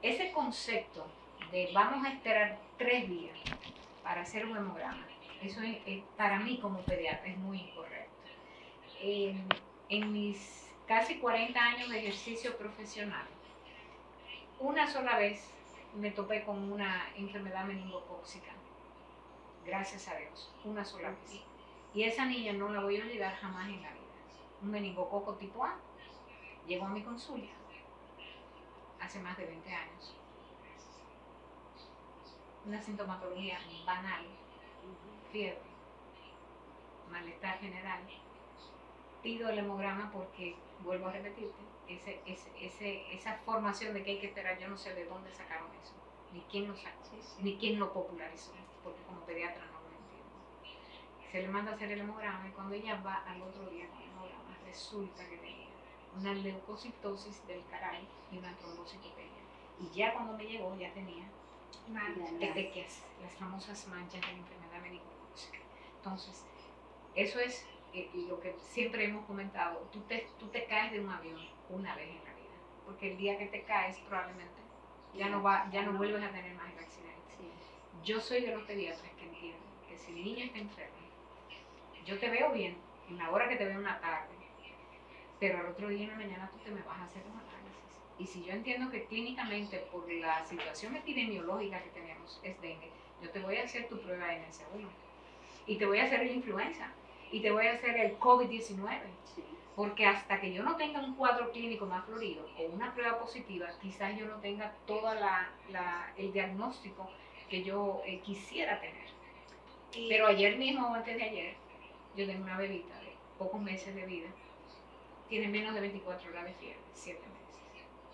Ese concepto de vamos a esperar 3 días para hacer un hemograma, eso es, para mí como pediatra es muy incorrecto. En mis casi 40 años de ejercicio profesional, una sola vez me topé con una enfermedad meningocócica. Gracias a Dios, una sola vez. Y esa niña no la voy a olvidar jamás en la vida. Un meningococo tipo A llegó a mi consulta hace más de 20 años. Una sintomatología banal, fiebre, malestar general. Pido el hemograma porque, vuelvo a repetirte, esa formación de que hay que esperar, yo no sé de dónde sacaron eso, ni quién lo sacó, ni quién lo popularizó, porque como pediatra no lo entiendo. Se le manda a hacer el hemograma y cuando ella va al otro día con el hemograma, resulta que tenía una leucocitosis del caray y una trombocitopenia. Y ya cuando me llegó ya tenía petequias, las famosas manchas de la enfermedad meningocócica. Entonces, eso es lo que siempre hemos comentado, tú te caes de un avión una vez en la vida, porque el día que te caes probablemente ya no vuelves a tener más el accidente. Yo soy de los pediatras que entienden que si el niño está enfermo, yo te veo bien en la hora que te veo en la tarde, pero al otro día en la mañana tú te me vas a hacer los análisis. Y si yo entiendo que clínicamente por la situación epidemiológica que tenemos es dengue, yo te voy a hacer tu prueba de NS1 y te voy a hacer la influenza y te voy a hacer el COVID-19. Porque hasta que yo no tenga un cuadro clínico más florido o una prueba positiva, quizás yo no tenga todo el diagnóstico que yo quisiera tener. Pero ayer mismo o antes de ayer, yo tengo una bebita de pocos meses de vida, tiene menos de 24 horas de fiebre, 7 meses.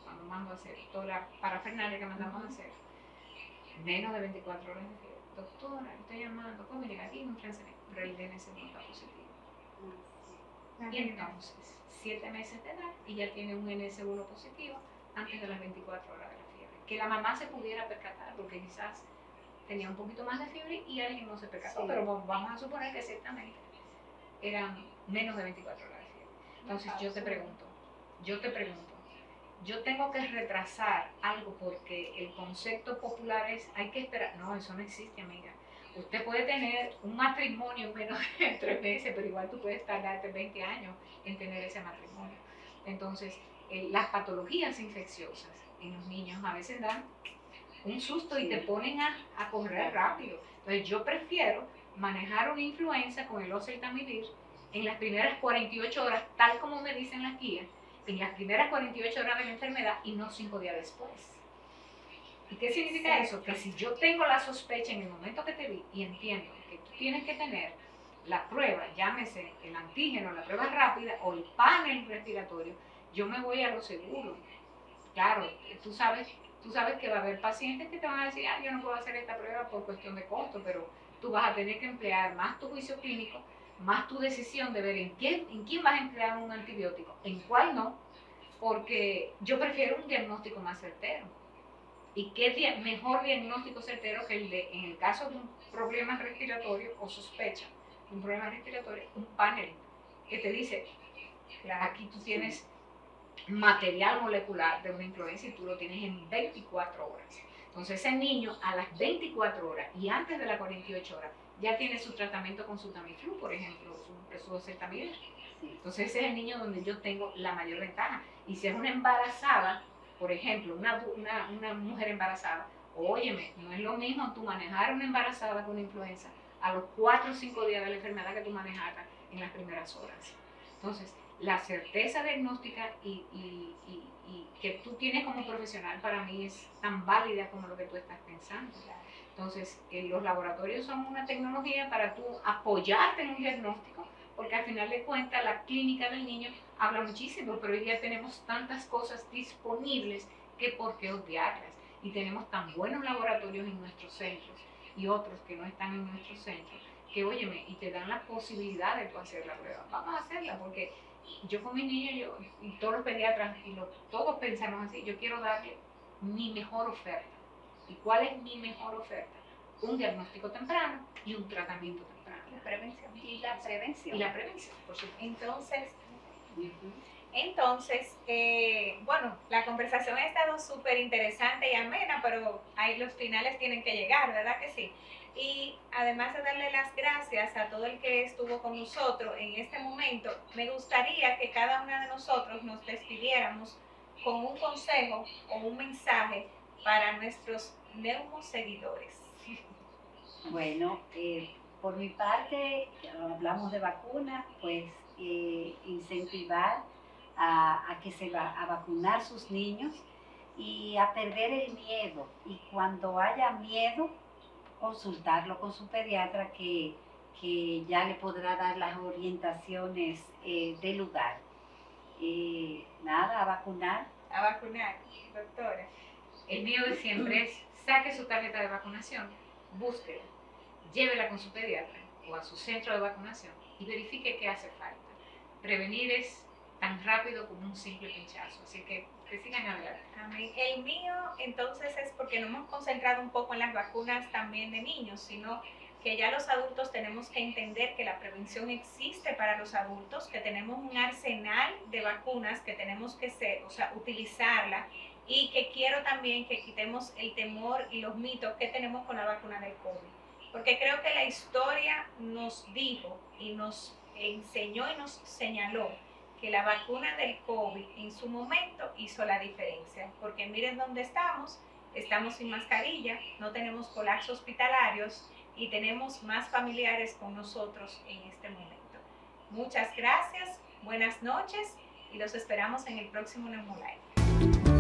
Cuando mando a hacer toda la parafernalia que mandamos a hacer, menos de 24 horas de fiebre. Doctora, estoy llamando, COVID negativo, pero el DNS no está positivo. Y entonces, 7 meses de edad y ya tiene un NS1 positivo antes de las 24 horas de la fiebre. Que la mamá se pudiera percatar, porque quizás tenía un poquito más de fiebre y alguien no se percató, pero vamos a suponer que ciertamente eran menos de 24 horas de fiebre. Entonces yo te pregunto, yo tengo que retrasar algo porque el concepto popular es, hay que esperar. No, eso no existe, amiga. Usted puede tener un matrimonio en menos de 3 meses, pero igual tú puedes tardarte 20 años en tener ese matrimonio. Entonces, las patologías infecciosas en los niños a veces dan un susto y te ponen a correr rápido. Entonces, yo prefiero manejar una influenza con el oseltamivir en las primeras 48 horas, tal como me dicen las guías, en las primeras 48 horas de la enfermedad y no 5 días después. ¿Y qué significa eso? Que si yo tengo la sospecha en el momento que te vi y entiendo que tú tienes que tener la prueba, llámese el antígeno, la prueba rápida o el panel respiratorio, yo me voy a lo seguro. Claro, tú sabes que va a haber pacientes que te van a decir, yo no puedo hacer esta prueba por cuestión de costo, pero tú vas a tener que emplear más tu juicio clínico, más tu decisión de ver en quién vas a emplear un antibiótico, en cuál no, porque yo prefiero un diagnóstico más certero. ¿Y qué mejor diagnóstico certero que el de, en el caso de un problema respiratorio o sospecha de un problema respiratorio, un panel que te dice, aquí tú tienes material molecular de una influenza y tú lo tienes en 24 horas. Entonces ese niño a las 24 horas y antes de las 48 horas ya tiene su tratamiento con su Tamiflu, por ejemplo, su oseltamivir. Entonces ese es el niño donde yo tengo la mayor ventaja. Y si es una embarazada, por ejemplo, una mujer embarazada, óyeme, no es lo mismo tú manejar una embarazada con influenza a los 4 o 5 días de la enfermedad que tú manejaras en las primeras horas. Entonces, la certeza diagnóstica y que tú tienes como profesional para mí es tan válida como lo que tú estás pensando. Entonces, los laboratorios son una tecnología para tú apoyarte en un diagnóstico, porque al final de cuentas la clínica del niño habla muchísimo, pero hoy día tenemos tantas cosas disponibles que por qué obviarlas. Y tenemos tan buenos laboratorios en nuestros centros y otros que no están en nuestros centros, que óyeme, y te dan la posibilidad de tú hacer la prueba. Vamos a hacerla, porque yo con mis niños, y todos los pediatras, todos pensamos así, yo quiero darle mi mejor oferta. ¿Y cuál es mi mejor oferta? Un diagnóstico temprano y un tratamiento temprano. La prevención. Y la prevención. Y la prevención, por supuesto. Entonces, bueno, la conversación ha estado súper interesante y amena, pero ahí los finales tienen que llegar, ¿verdad que sí? Y además de darle las gracias a todo el que estuvo con nosotros en este momento, me gustaría que cada una de nosotros nos despidiéramos con un consejo o un mensaje para nuestros neumoseguidores. Bueno, por mi parte, hablamos de vacunas, pues incentivar a que a vacunar sus niños y a perder el miedo. Y cuando haya miedo, consultarlo con su pediatra que ya le podrá dar las orientaciones del lugar. Nada, a vacunar. A vacunar, doctora. El mío de siempre es, saque su tarjeta de vacunación, búsquela, llévela con su pediatra o a su centro de vacunación y verifique qué hace falta. Prevenir es tan rápido como un simple pinchazo, así que sigan adelante. Amén. El mío entonces es porque no hemos concentrado un poco en las vacunas también de niños, sino que ya los adultos tenemos que entender que la prevención existe para los adultos, que tenemos un arsenal de vacunas que tenemos que utilizarla, y que quiero también que quitemos el temor y los mitos que tenemos con la vacuna del COVID. porque creo que la historia nos dijo y nos enseñó y nos señaló que la vacuna del COVID en su momento hizo la diferencia, porque miren dónde estamos sin mascarilla, no tenemos colapsos hospitalarios y tenemos más familiares con nosotros en este momento. Muchas gracias, buenas noches y los esperamos en el próximo Neumolive.